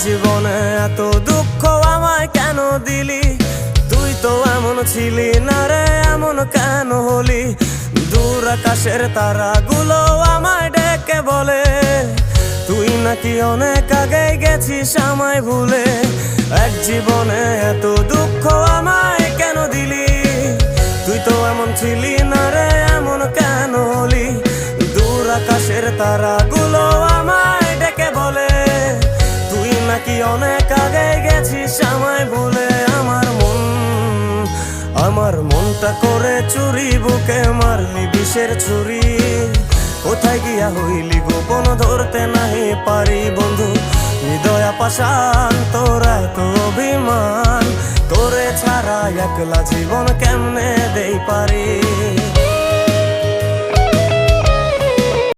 জীবনে এত দুঃখ আমায় কেন দিলি? তুই তো এমন ছিলি না রে, এমন কেন হলি? দূর আকাশের তারাগুলো আমায় ডেকে বলে তুই নাকি অনেক আগে গেছিস আমায় ভুলে। এক জীবনে এত দুঃখ আমায় কেন দিলি? তুই তো এমন ছিলি না রে, এমন কেন হলি? দূর আকাশের তারাগুলো আমায় ডেকে বলে তুই নাকি অনেক আগে গেছিস আমায় ভুলে। আমার মনটা করে চুরি, বুকে মারলি বিষের ছুরি। কোথায় গিয়া হইলি গোপন, ধরতে নাহি পারি বন্ধু। হৃদয় পাষাণ তোর এত অভিমান, তোরে ছাড়া একলা জীবন কেমনে দেই পারি?